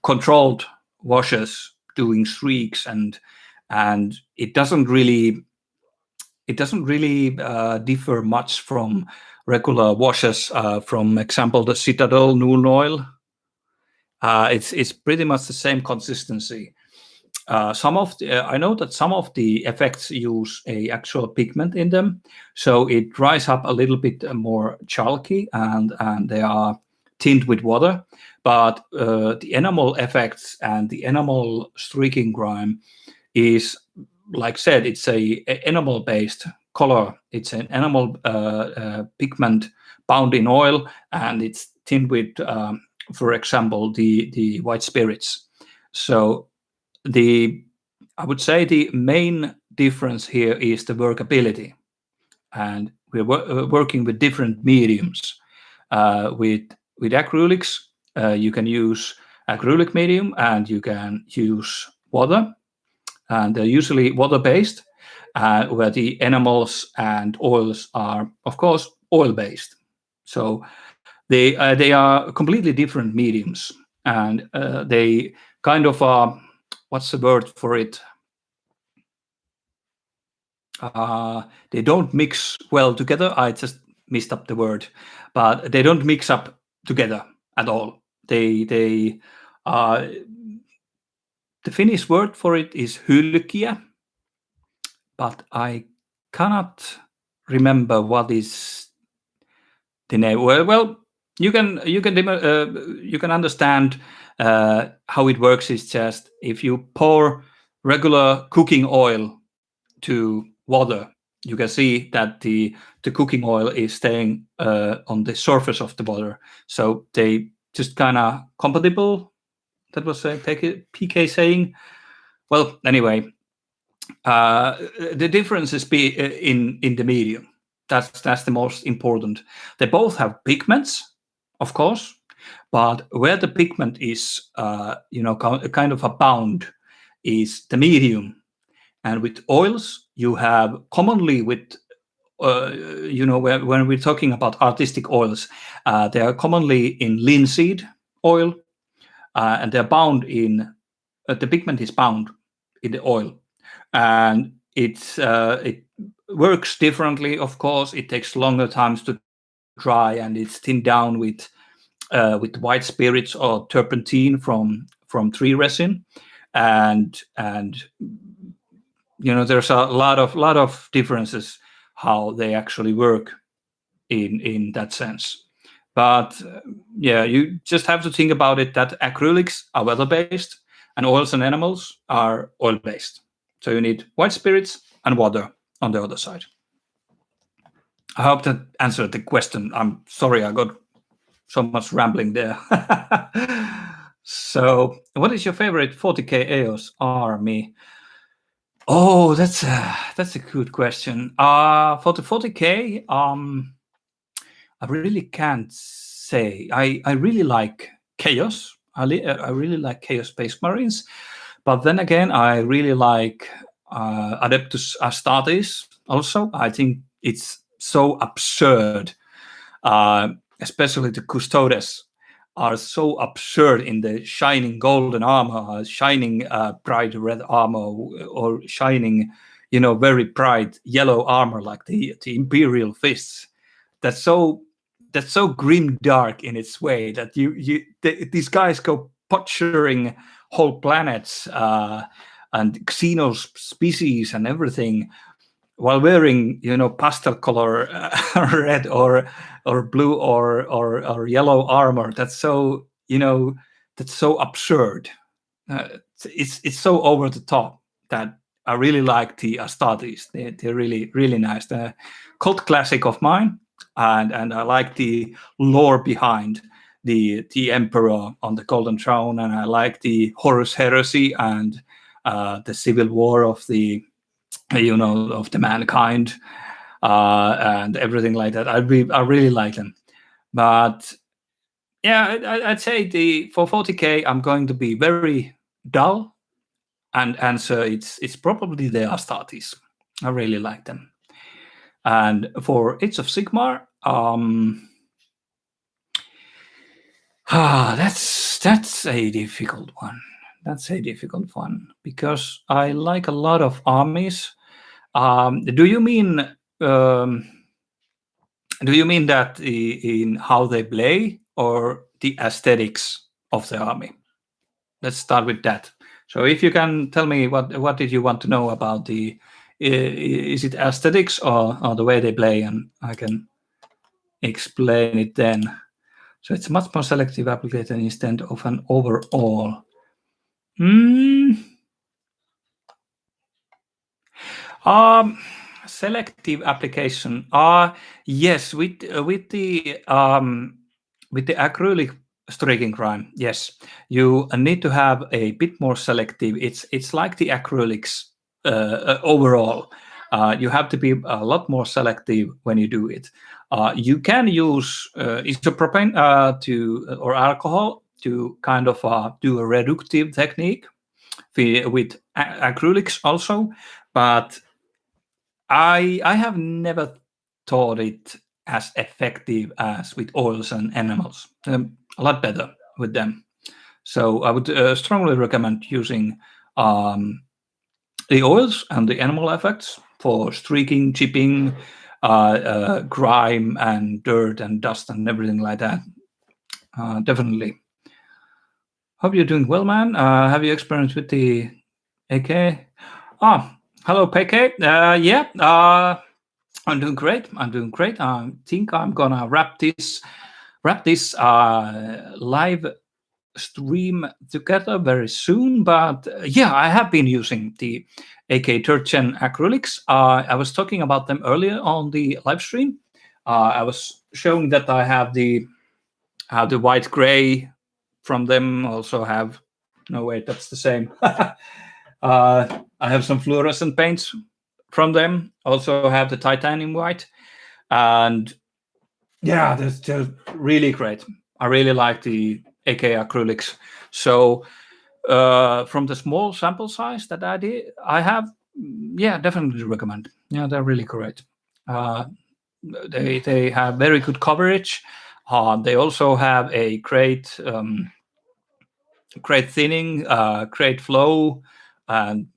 controlled washes doing streaks, and it doesn't really differ much from regular washes. From example, the Citadel Null Oil. It's pretty much the same consistency. I know that some of the effects use a actual pigment in them, so it dries up a little bit more chalky, and they are tinged with water. But the enamel effects and the enamel streaking grime is, like said, it's a enamel based color. It's an enamel pigment bound in oil, and it's tinged with, for example, the white spirits. So I would say the main difference here is the workability, and we're working with different mediums. With acrylics, you can use acrylic medium, and you can use water, and they're usually water-based, where the enamels and oils are, of course, oil-based. So they are completely different mediums, and they kind of are. What's the word for it? They don't mix well together. I just messed up the word, but they don't mix up together at all. The Finnish word for it is hylkiä, but I cannot remember what is the name. Well, you can understand how it works. Is just if you pour regular cooking oil to water, you can see that the cooking oil is staying on the surface of the water. So they just kind of compatible. That was a PK saying. Well, anyway, the difference is in the medium. That's the most important. They both have pigments, of course, but where the pigment is, kind of abound, is the medium. And with oils, you have commonly with, when we're talking about artistic oils, they are commonly in linseed oil, and they're bound in, the pigment is bound in the oil. And it works differently, of course. It takes longer times to dry, and it's thinned down with white spirits or turpentine from tree resin, and there's a lot of differences how they actually work in that sense. But yeah, you just have to think about it that acrylics are weather based, and oils and enamels are oil based. So you need white spirits and water on the other side. I hope that answered the question. I'm sorry I got so much rambling there. So, what is your favorite 40k EOS army? Oh, that's a good question. For the 40k, I really can't say. I really like Chaos. I really like Chaos Space Marines, but then again, I really like Adeptus Astartes. Also, I think it's so absurd, especially the Custodes are so absurd in the shining golden armor, shining bright red armor, or shining, very bright yellow armor like the Imperial Fists. That's that's so grim dark in its way that these guys go butchering whole planets and xenos species and everything while wearing pastel color red or blue or yellow armor. That's so that's so absurd. It's so over the top that I really like the Astartes. They're really nice. The cult classic of mine, and I like the lore behind the emperor on the golden throne, and I like the Horus heresy and the civil war of the of the mankind and everything like that. I really like them, but yeah, I'd say for 40K I'm going to be very dull and answer it's probably the Astartes. I really like them. And for Age of Sigmar, that's a difficult one. That's a difficult one because I like a lot of armies. Do you mean that in how they play or the aesthetics of the army? Let's start with that. So if you can tell me what did you want to know about the is it aesthetics or the way they play, and I can explain it then. So it's much more selective application instead of an overall. Selective application. Yes, with the acrylic streaking crime, yes, you need to have a bit more selective. It's like the acrylics overall. You have to be a lot more selective when you do it. You can use isopropane or alcohol to kind of do a reductive technique with acrylics also, but I have never thought it as effective as with oils and enamels. A lot better with them. So I would strongly recommend using the oils and the enamel effects for streaking, chipping, grime and dirt and dust and everything like that. Definitely. Hope you're doing well, man. Have you experienced with the AK? Hello, PK. Yeah. I'm doing great. I think I'm gonna wrap this live stream together very soon. But yeah, I have been using the AK 3rd Gen acrylics. I was talking about them earlier on the live stream. I was showing that I have the white gray from them. Also have that's the same. I have some fluorescent paints from them. Also have the titanium white, and yeah, they're really great. I really like the AK acrylics. So from the small sample size that I have, yeah, definitely recommend. Yeah, they're really great. They have very good coverage. They also have a great thinning, great flow, and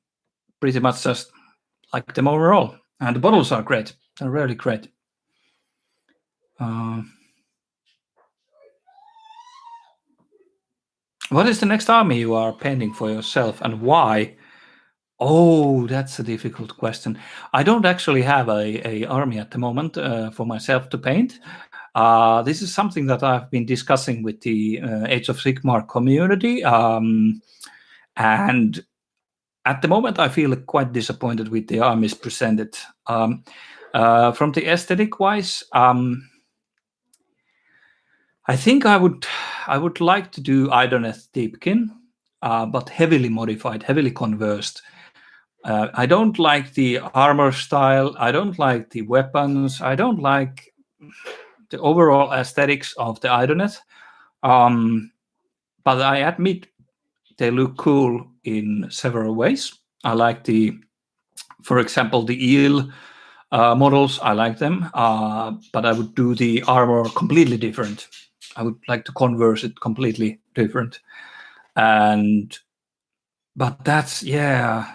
pretty much just like them overall. And the bottles are great. They're really great. What is the next army you are painting for yourself, and why? Oh, that's a difficult question. I don't actually have a army at the moment for myself to paint. This is something that I've been discussing with the Age of Sigmar community, and at the moment I feel quite disappointed with the armies presented. From the aesthetic wise, I think I would like to do Idoneth Deepkin, but heavily modified, heavily conversed. I don't like the armor style. I don't like the weapons. I don't like the overall aesthetics of the Idoneth. But I admit they look cool in several ways. I like for example, the eel models. I like them, but I would do the armor completely different. I would like to converse it completely different. But that's, yeah.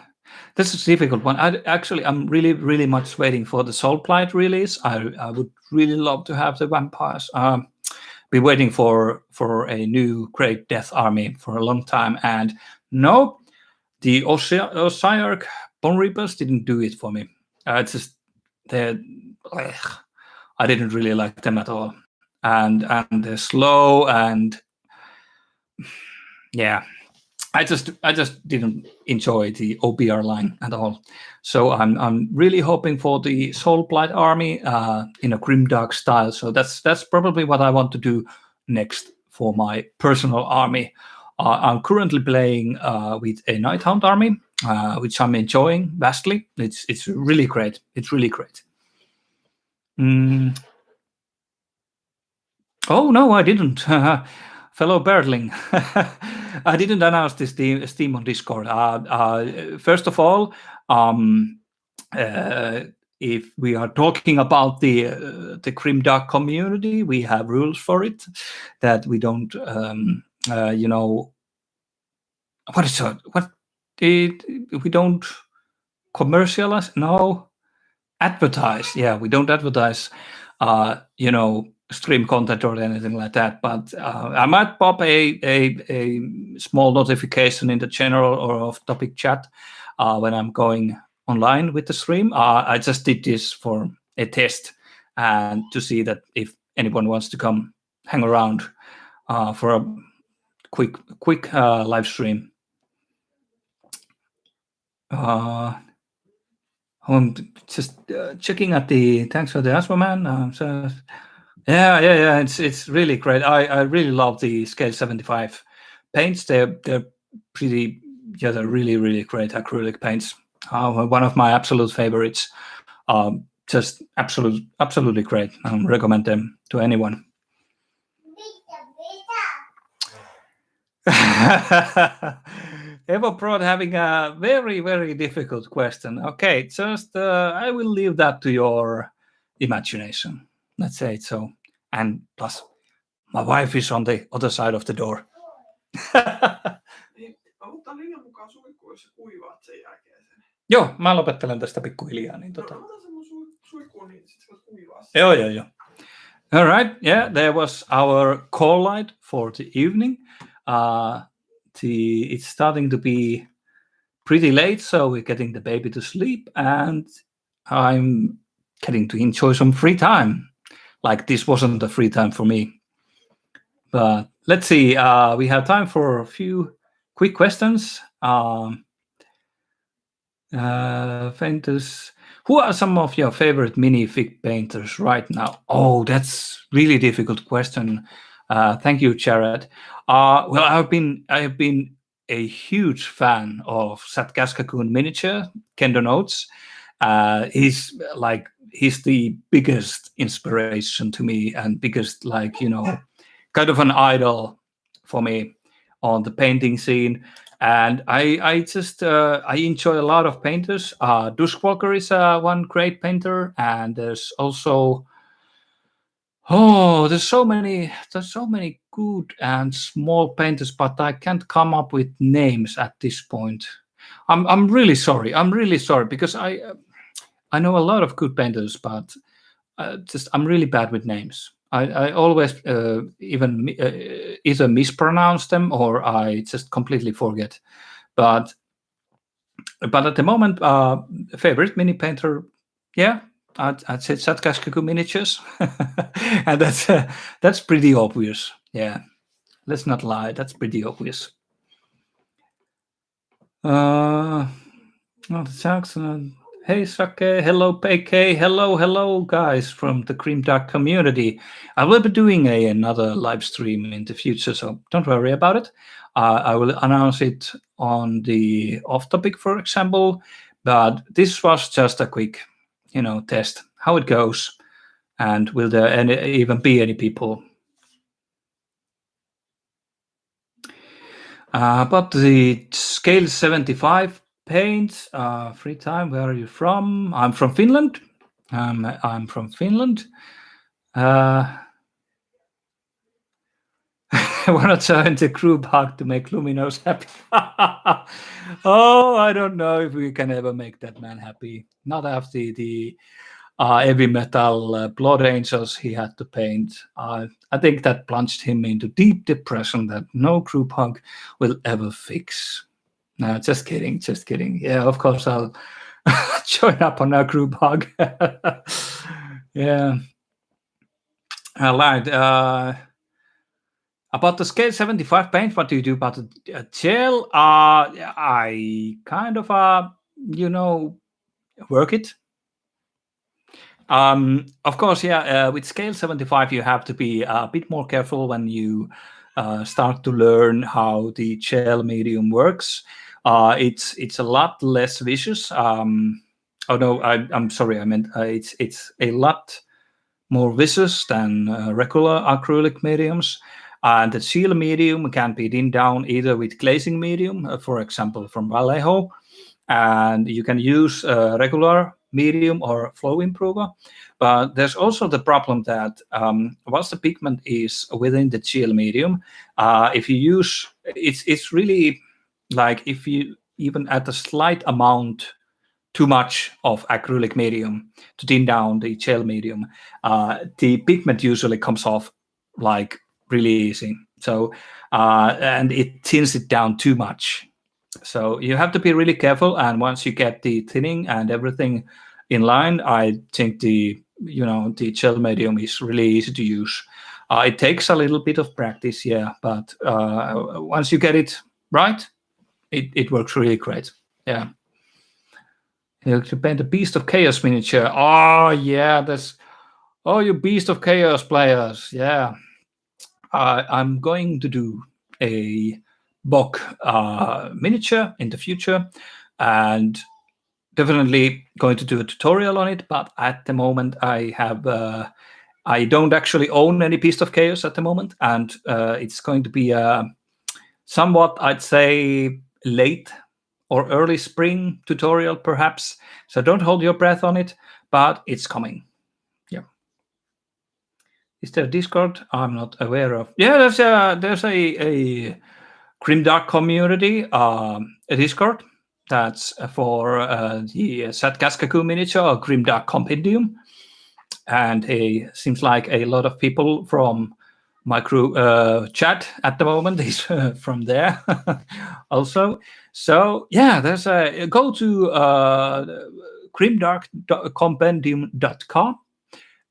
This is a difficult one. I'm really much waiting for the Soulblight release. I would really love to have the vampires. Be waiting for a new great death army for a long time, and no, the Osiarch Bone Reapers didn't do it for me. It's just they're. I didn't really like them at all, and they're slow, and yeah, I just didn't enjoy the OBR line at all. So I'm really hoping for the Soulblight army in a grimdark style. So that's probably what I want to do next for my personal army. I'm currently playing with a Nighthound army, which I'm enjoying vastly. It's really great. It's really great. Oh no, I didn't. Fellow Birdling, I didn't announce this Steam on Discord. First of all, if we are talking about the grimdark community, we have rules for it that we don't, what is it? We don't commercialize? No, advertise. Yeah, we don't advertise. Stream content or anything like that, but I might pop a small notification in the general or off-topic chat when I'm going online with the stream. I just did this for a test and to see that if anyone wants to come hang around for a quick live stream. I'm just checking at the thanks for the Asperman. So yeah. It's really great. I really love the Scale 75 paints. They're pretty. Yeah, they're really great acrylic paints. One of my absolute favorites. Just absolutely great. I recommend them to anyone. Evoprod having a very difficult question. Okay, just I will leave that to your imagination. Let's say it so. And plus, my wife is on the other side of the door. Joo, mä lopettelen tästä pikkuhiljaa. Niin Joo. All right, yeah, there was our call light for the evening. It's starting to be pretty late, so we're getting the baby to sleep, and I'm getting to enjoy some free time. Like this wasn't a free time for me. But let's see, we have time for a few quick questions. Painters, who are some of your favorite minifig painters right now? Oh, that's really difficult question. Thank you, Jared. Well, I have been a huge fan of Satkaskakun miniature, Kendo Notes. He's the biggest inspiration to me and biggest, kind of an idol for me on the painting scene. And I enjoy a lot of painters. Duskwalker is one great painter, and there's also there's so many good and small painters, but I can't come up with names at this point. I'm really sorry. Because I know a lot of good painters, but I'm really bad with names. I always either mispronounce them or I just completely forget. But at the moment, favorite mini painter, yeah, I'd say Satkaskaku Miniatures, and that's pretty obvious. Yeah, let's not lie, that's pretty obvious. Hey Sake, hello PK, hello guys from the grimdark community. I will be doing another live stream in the future, so don't worry about it. I will announce it on the off topic, for example, but this was just a quick, test how it goes, and will there even be any people? But the Scale 75 paint, free time, where are you from? I'm from Finland. I want to turn the group hug to make Luminos happy. Oh, I don't know if we can ever make that man happy. Not after the heavy metal Blood Angels he had to paint. I think that plunged him into deep depression that no group hug will ever fix. No, just kidding, just kidding. Yeah, of course I'll join up on our group hug. Yeah. All right. About the scale 75 paint, what do you do about the gel? I kind of, work it. Of course, yeah. With scale 75, you have to be a bit more careful when you start to learn how the gel medium works. It's a lot less vicious. Oh no, I'm sorry. I meant it's a lot more viscous than regular acrylic mediums. And the seal medium can be thinned down either with glazing medium, for example, from Vallejo, and you can use regular medium or flow improver. But there's also the problem that once the pigment is within the gel medium, if you use it's really like if you even add a slight amount too much of acrylic medium to thin down the gel medium, the pigment usually comes off like really easy. So and it thins it down too much. So you have to be really careful. And once you get the thinning and everything in line, I think the gel medium is really easy to use. It takes a little bit of practice, yeah, but once you get it right, it works really great. Yeah. You can paint a Beast of Chaos miniature. Oh yeah, that's you Beast of Chaos players. Yeah, I'm going to do a Bok miniature in the future, and definitely going to do a tutorial on it. But at the moment, I don't actually own any Beast of Chaos at the moment, and it's going to be somewhat, I'd say, late or early spring tutorial, perhaps. So don't hold your breath on it, but it's coming. Yeah. Is there a Discord? I'm not aware of. Yeah, there's a grimdark community, a Discord that's for the Satkaskaku miniature or grimdark compendium, and seems like a lot of people from my crew chat at the moment is from there also. So yeah, there's a go to grimdarkcompendium.com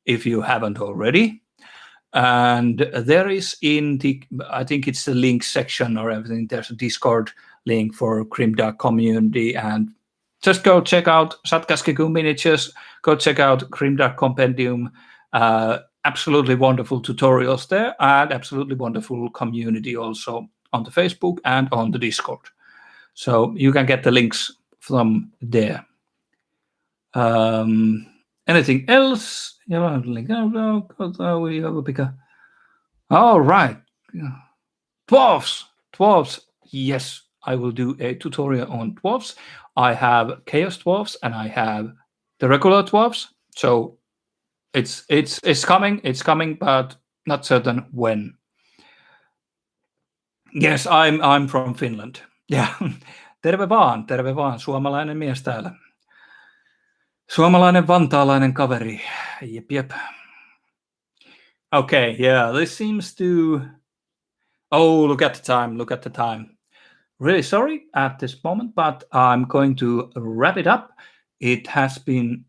if you haven't already. And there is I think it's the link section or everything, there's a Discord link for Grimdark community, and just go check out Satkaskiku miniatures, go check out Grimdark Compendium. Absolutely wonderful tutorials there, and absolutely wonderful community also on the Facebook and on the Discord. So you can get the links from there. Anything else? Link. We have a bigger. All right. Dwarves. Yes, I will do a tutorial on dwarves. I have Chaos Dwarves and I have the regular dwarves. So it's coming, but not certain when. Yes, I'm from Finland. Yeah. Terve vaan. Suomalainen mies täällä. Suomalainen vantaalainen kaveri. Jep. Okay, yeah, this seems to... Oh, look at the time. Really sorry at this moment, but I'm going to wrap it up. It has been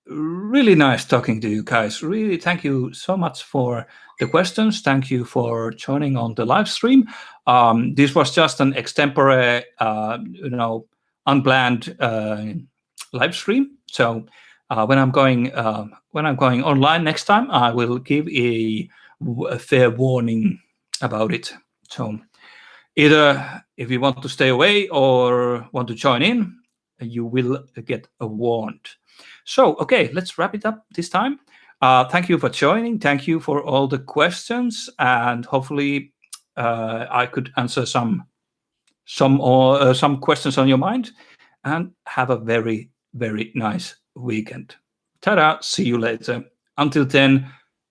really nice talking to you guys. Really, thank you so much for the questions. Thank you for joining on the live stream. This was just an extempore, unplanned live stream. So when I'm going online next time, I will give a fair warning about it. So either if you want to stay away or want to join in, you will get warned. So, okay, let's wrap it up this time. Thank you for joining. Thank you for all the questions, and hopefully I could answer some questions on your mind. And have a very, very nice weekend. Ta-da! See you later. Until then,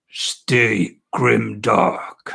stay grimdark.